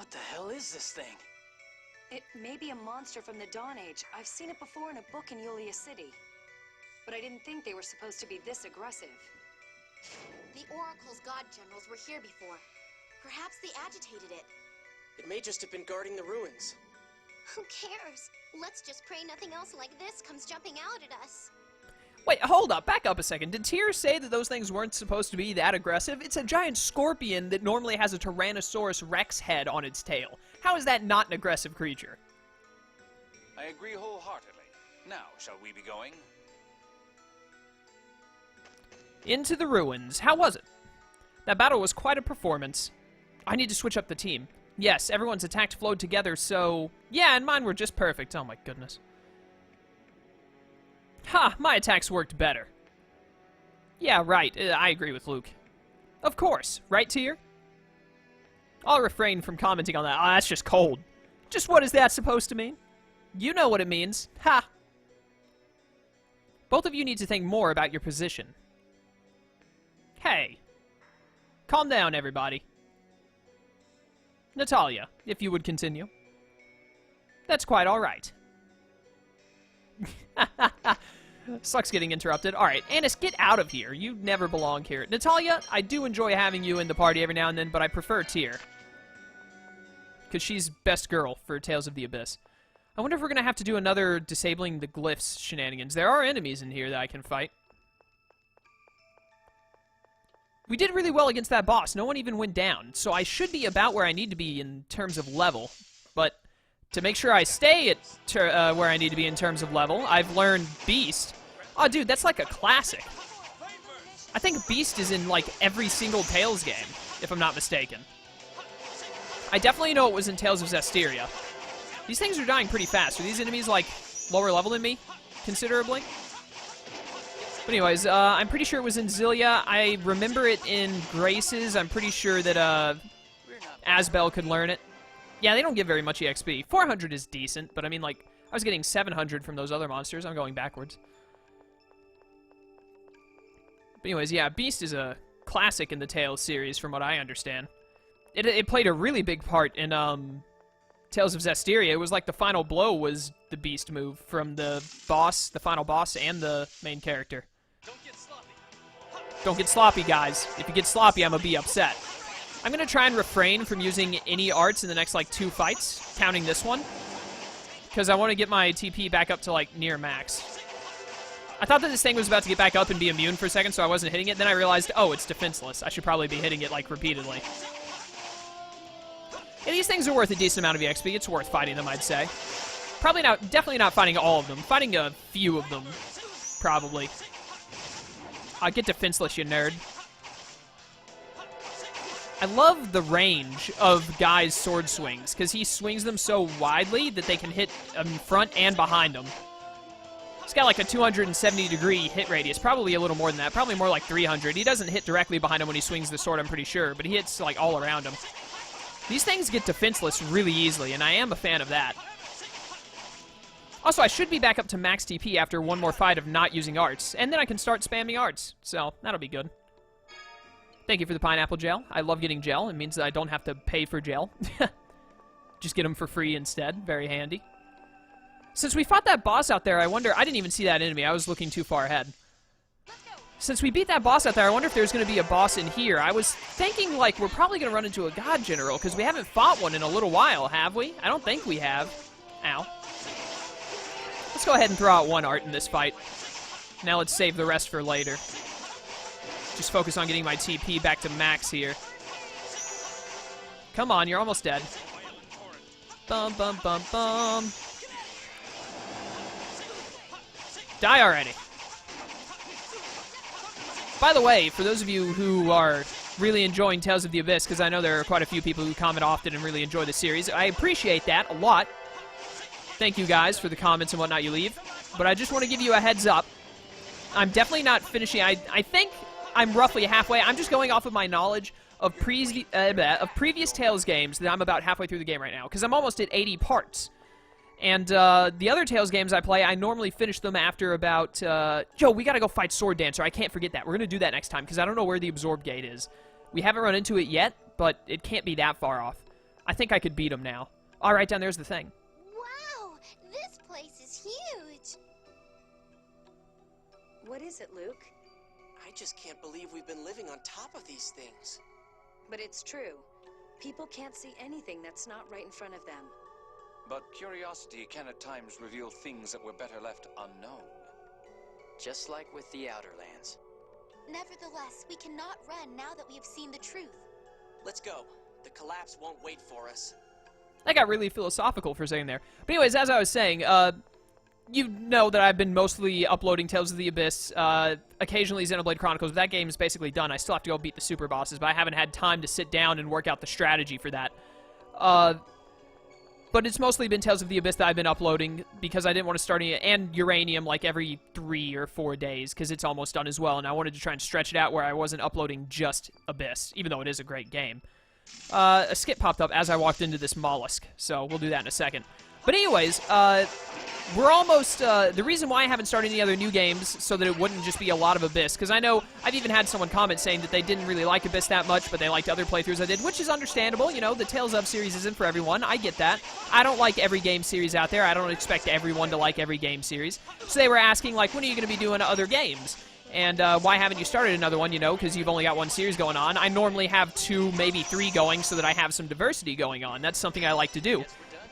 What the hell is this thing? It may be a monster from the Dawn Age. I've seen it before in a book in Yulia City. But I didn't think they were supposed to be this aggressive. The Oracle's god generals were here before. Perhaps they agitated it. It may just have been guarding the ruins. Who cares? Let's just pray nothing else like this comes jumping out at us. Wait, hold up, back up a second. Did Tyr say that those things weren't supposed to be that aggressive? It's a giant scorpion that normally has a Tyrannosaurus Rex head on its tail. How is that not an aggressive creature? I agree wholeheartedly. Now, shall we be going? Into the ruins. How was it? That battle was quite a performance. I need to switch up the team. Yes, everyone's attacks flowed together, so... Yeah, and mine were just perfect. Oh my goodness. Ha! My attacks worked better. Yeah, right. I agree with Luke. Of course. Right, Tyr? I'll refrain from commenting on that. Oh, that's just cold. Just what is that supposed to mean? You know what it means. Ha! Both of you need to think more about your position. Hey. Calm down, everybody. Natalia, if you would continue. That's quite all right. Sucks getting interrupted. Alright, Annis, get out of here. You never belong here. Natalia, I do enjoy having you in the party every now and then, but I prefer Tyr. Because she's best girl for Tales of the Abyss. I wonder if we're going to have to do another disabling the glyphs shenanigans. There are enemies in here that I can fight. We did really well against that boss. No one even went down. So I should be about where I need to be in terms of level. But to make sure I stay at where I need to be in terms of level, I've learned Beast. Oh, dude, that's like a classic. I think Beast is in, like, every single Tales game, if I'm not mistaken. I definitely know it was in Tales of Zestiria. These things are dying pretty fast. Are these enemies, like, lower level than me? Considerably? But anyways, I'm pretty sure it was in Zilia. I remember it in Graces. I'm pretty sure that, Asbel could learn it. Yeah, they don't give very much EXP. 400 is decent, but I mean, like, I was getting 700 from those other monsters. I'm going backwards. But anyways, yeah, Beast is a classic in the Tales series, from what I understand. It played a really big part in, Tales of Zestiria. It was like the final blow was the Beast move from the boss, the final boss, and the main character. Don't get sloppy, guys. If you get sloppy, I'm gonna be upset. I'm gonna try and refrain from using any arts in the next, like, 2 fights, counting this one, because I want to get my TP back up to, like, near max. I thought that this thing was about to get back up and be immune for a second, so I wasn't hitting it. Then I realized, oh, it's defenseless. I should probably be hitting it, like, repeatedly. Yeah, these things are worth a decent amount of EXP. It's worth fighting them, I'd say. Probably not, definitely not fighting all of them. Fighting a few of them, probably. Get defenseless, you nerd. I love the range of Guy's sword swings, because he swings them so widely that they can hit in front and behind him. He's got like a 270-degree hit radius, probably a little more than that, probably more like 300. He doesn't hit directly behind him when he swings the sword, I'm pretty sure, but he hits like all around him. These things get defenseless really easily, and I am a fan of that. Also, I should be back up to max TP after one more fight of not using arts, and then I can start spamming arts, so that'll be good. Thank you for the pineapple gel. I love getting gel. It means that I don't have to pay for gel. Just get them for free instead. Very handy. Since we fought that boss out there, I wonder... I didn't even see that enemy. I was looking too far ahead. Since we beat that boss out there, I wonder if there's going to be a boss in here. I was thinking, like, we're probably going to run into a god general, because we haven't fought one in a little while, have we? I don't think we have. Ow. Let's go ahead and throw out one art in this fight. Now let's save the rest for later. Just focus on getting my TP back to max here. Come on, you're almost dead. Bum, bum, bum, bum. Die already. By the way, for those of you who are really enjoying Tales of the Abyss, because I know there are quite a few people who comment often and really enjoy the series, I appreciate that a lot. Thank you guys for the comments and whatnot you leave. But I just want to give you a heads up. I'm definitely not finishing. I think I'm roughly halfway. I'm just going off of my knowledge of previous Tales games that I'm about halfway through the game right now, because I'm almost at 80 parts. And the other Tales games I play, I normally finish them after about... Yo, we gotta go fight Sword Dancer. I can't forget that. We're gonna do that next time, because I don't know where the Absorb Gate is. We haven't run into it yet, but it can't be that far off. I think I could beat him now. All right, down there's the thing. Wow, this place is huge. What is it, Luke? I just can't believe we've been living on top of these things. But it's true. People can't see anything that's not right in front of them. But curiosity can at times reveal things that were better left unknown. Just like with the Outer Lands. Nevertheless, we cannot run now that we have seen the truth. Let's go. The collapse won't wait for us. I got really philosophical for a second there. But anyways, as I was saying, you know that I've been mostly uploading Tales of the Abyss, occasionally Xenoblade Chronicles. That game is basically done. I still have to go beat the super bosses, but I haven't had time to sit down and work out the strategy for that. But it's mostly been Tales of the Abyss that I've been uploading because I didn't want to start any, and Uranium like every 3 or 4 days because it's almost done as well, and I wanted to try and stretch it out where I wasn't uploading just Abyss, even though it is a great game. A skip popped up as I walked into this mollusk, so we'll do that in a second. But anyways, we're almost, the reason why I haven't started any other new games so that it wouldn't just be a lot of Abyss, because I know I've even had someone comment saying that they didn't really like Abyss that much, but they liked other playthroughs I did, which is understandable. You know, the Tales of series isn't for everyone. I get that. I don't like every game series out there. I don't expect everyone to like every game series. So they were asking, like, when are you going to be doing other games? And why haven't you started another one, you know, because you've only got one series going on. I normally have 2, maybe 3 going so that I have some diversity going on. That's something I like to do.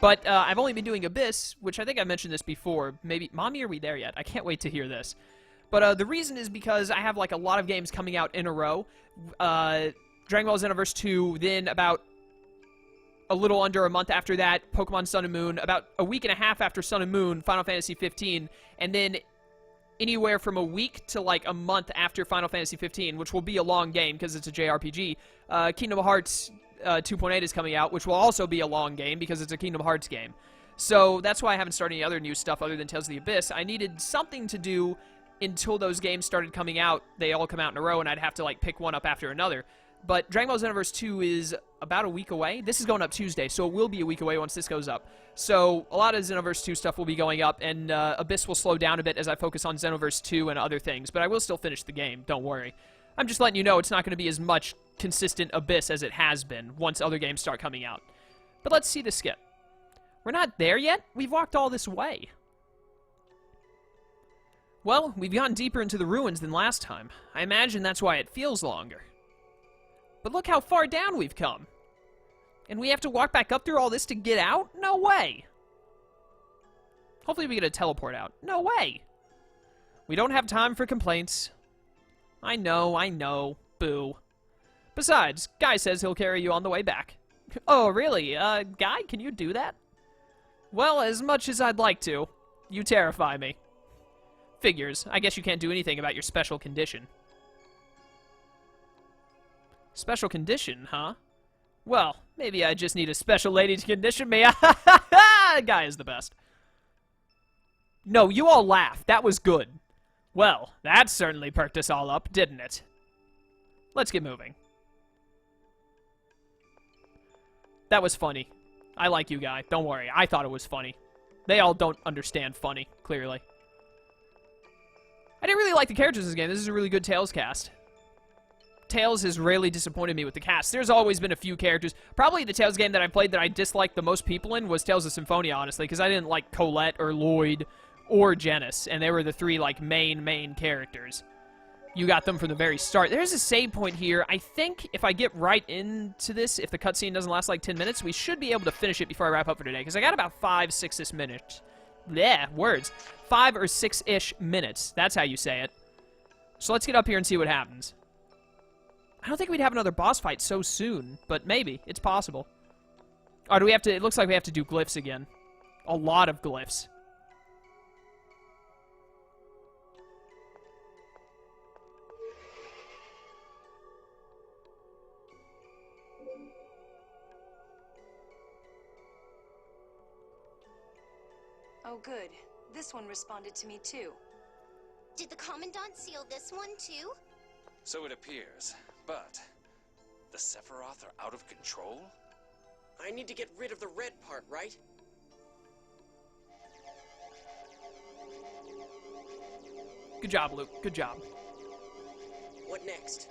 But I've only been doing Abyss, which I think I mentioned this before. Maybe, Mommy, are we there yet? I can't wait to hear this. But the reason is because I have, like, a lot of games coming out in a row. Dragon Ball Xenoverse 2, then about a little under a month after that, Pokemon Sun and Moon, about a week and a half after Sun and Moon, Final Fantasy 15, and then anywhere from a week to, like, a month after Final Fantasy 15, which will be a long game because it's a JRPG, Kingdom Hearts 2.8 is coming out, which will also be a long game because it's a Kingdom Hearts game. So that's why I haven't started any other new stuff other than Tales of the Abyss. I needed something to do until those games started coming out. They all come out in a row, and I'd have to, like, pick one up after another. But Dragon Ball Xenoverse 2 is about a week away. This is going up Tuesday, so it will be a week away once this goes up. So a lot of Xenoverse 2 stuff will be going up, and Abyss will slow down a bit as I focus on Xenoverse 2 and other things. But I will still finish the game, don't worry. I'm just letting you know it's not going to be as much consistent Abyss as it has been once other games start coming out. But let's see the skip. We're not there yet? We've walked all this way. Well, we've gone deeper into the ruins than last time. I imagine that's why it feels longer. But look how far down we've come. And we have to walk back up through all this to get out? No way. Hopefully we get a teleport out. No way. We don't have time for complaints. I know. Boo. Besides, Guy says he'll carry you on the way back. Oh, really? Guy, can you do that? Well, as much as I'd like to. You terrify me. Figures. I guess you can't do anything about your special condition. Special condition, huh? Well, maybe I just need a special lady to condition me. Guy is the best. No, you all laughed. That was good. Well, that certainly perked us all up, didn't it? Let's get moving. That was funny. I like you, Guy. Don't worry. I thought it was funny. They all don't understand funny, clearly. I didn't really like the characters in this game. This is a really good Tales cast. Tales has rarely disappointed me with the cast. There's always been a few characters. Probably the Tales game that I played that I disliked the most people in was Tales of Symphonia, honestly, because I didn't like Colette or Lloyd or Genis, and they were the 3, like, main characters. You got them from the very start. There's a save point here. I think if I get right into this, if the cutscene doesn't last like 10 minutes, we should be able to finish it before I wrap up for today, because I got about 5, 6-ish minutes. Yeah, words. 5 or 6-ish minutes. That's how you say it. So let's get up here and see what happens. I don't think we'd have another boss fight so soon, but maybe. It's possible. Or do we have to... It looks like we have to do glyphs again. A lot of glyphs. Oh, good. This one responded to me, too. Did the Commandant seal this one, too? So it appears. But the Sephiroth are out of control? I need to get rid of the red part, right? Good job, Luke. Good job. What next?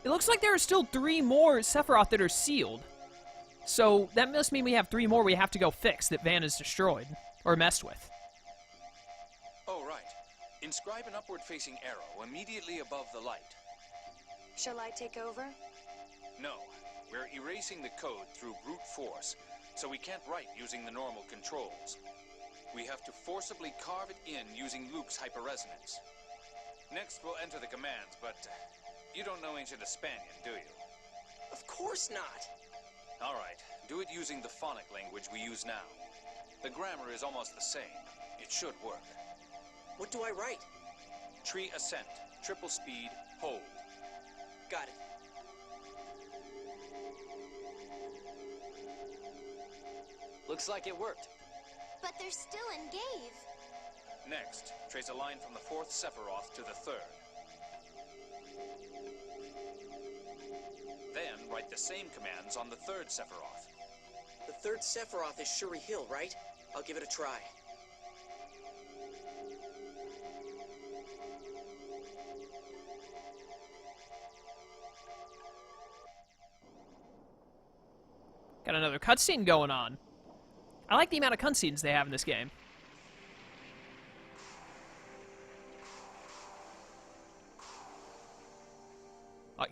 It looks like there are still 3 more Sephiroth that are sealed. So that must mean we have 3 more we have to go fix that Van has destroyed, or messed with. Oh, right. Inscribe an upward-facing arrow immediately above the light. Shall I take over? No, we're erasing the code through brute force, so we can't write using the normal controls. We have to forcibly carve it in using Luke's hyperresonance. Next, we'll enter the commands, but you don't know Ancient Hispanian, do you? Of course not. All right, do it using the phonic language we use now. The grammar is almost the same. It should work. What do I write? Tree ascent, triple speed, hold. Got it. Looks like it worked. But they're still in Gave. Next, trace a line from the 4th Sephiroth to the 3rd. Then write the same commands on the 3rd Sephiroth. The 3rd Sephiroth is Shuri Hill, right? I'll give it a try. Got another cutscene going on. I like the amount of cutscenes they have in this game.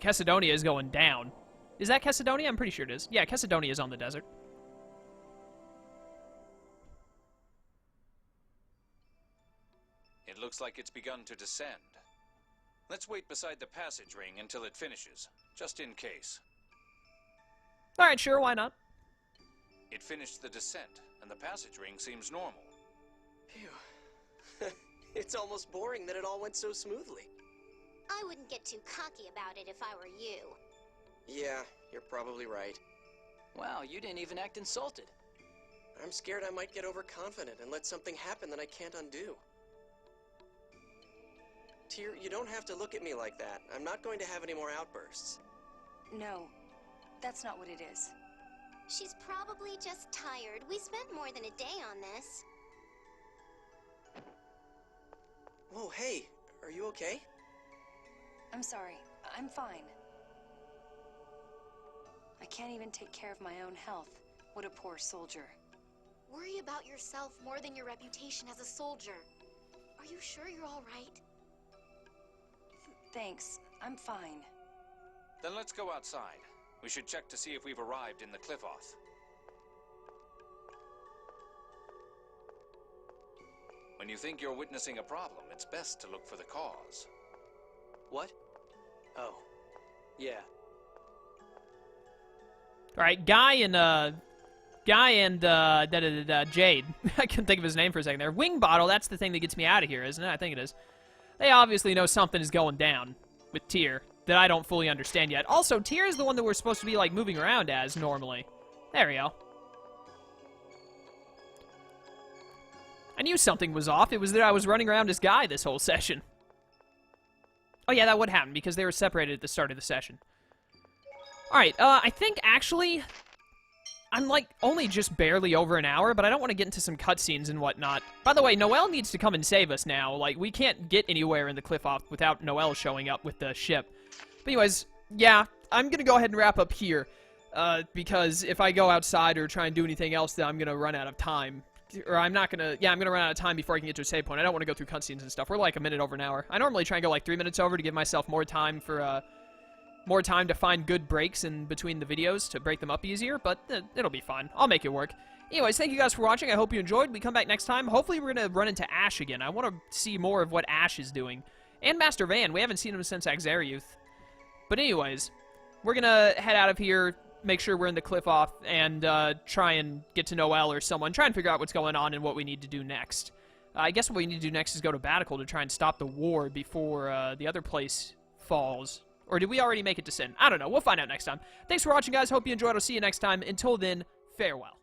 Cassidonia is going down. Is that Cassidonia? I'm pretty sure it is. Yeah, Cassidonia is on the desert. It looks like it's begun to descend. Let's wait beside the passage ring until it finishes, just in case. Alright, sure, why not? It finished the descent, and the passage ring seems normal. Phew. It's almost boring that it all went so smoothly. I wouldn't get too cocky about it if I were you. Yeah, you're probably right. Wow, you didn't even act insulted. I'm scared I might get overconfident and let something happen that I can't undo. Tyr, you don't have to look at me like that. I'm not going to have any more outbursts. No, that's not what it is. She's probably just tired. We spent more than a day on this. Whoa, hey, are you okay? I'm sorry. I'm fine. I can't even take care of my own health. What a poor soldier. Worry about yourself more than your reputation as a soldier. Are you sure you're all right? Thanks. I'm fine. Then let's go outside. We should check to see if we've arrived in the Cliff-Off. When you think you're witnessing a problem, it's best to look for the cause. What? Oh. Yeah. Alright, Guy and Jade. I couldn't think of his name for a second there. Wing Bottle, that's the thing that gets me out of here, isn't it? I think it is. They obviously know something is going down with Tyr that I don't fully understand yet. Also, Tyr is the one that we're supposed to be, like, moving around as normally. There we go. I knew something was off. It was that I was running around as Guy this whole session. Oh, yeah, that would happen, because they were separated at the start of the session. Alright, I think, actually, I'm, like, only just barely over an hour, but I don't want to get into some cutscenes and whatnot. By the way, Noelle needs to come and save us now. Like, we can't get anywhere in the Cliff-Off without Noelle showing up with the ship. But anyways, yeah, I'm gonna go ahead and wrap up here, because if I go outside or try and do anything else, then I'm gonna run out of time. Or I'm gonna run out of time before I can get to a save point. I don't want to go through cutscenes and stuff. We're like a minute over an hour. I normally try and go like 3 minutes over to give myself more time for, more time to find good breaks in between the videos to break them up easier, but it'll be fine. I'll make it work. Anyways, thank you guys for watching. I hope you enjoyed. We come back next time. Hopefully we're going to run into Ash again. I want to see more of what Ash is doing. And Master Van. We haven't seen him since Axariuth. But anyways, we're going to head out of here, make sure we're in the Cliff-Off, and try and get to Noelle or someone. Try and figure out what's going on and what we need to do next. I guess what we need to do next is go to Batical to try and stop the war before the other place falls. Or did we already make it to Sin? I don't know. We'll find out next time. Thanks for watching, guys. Hope you enjoyed. I'll see you next time. Until then, farewell.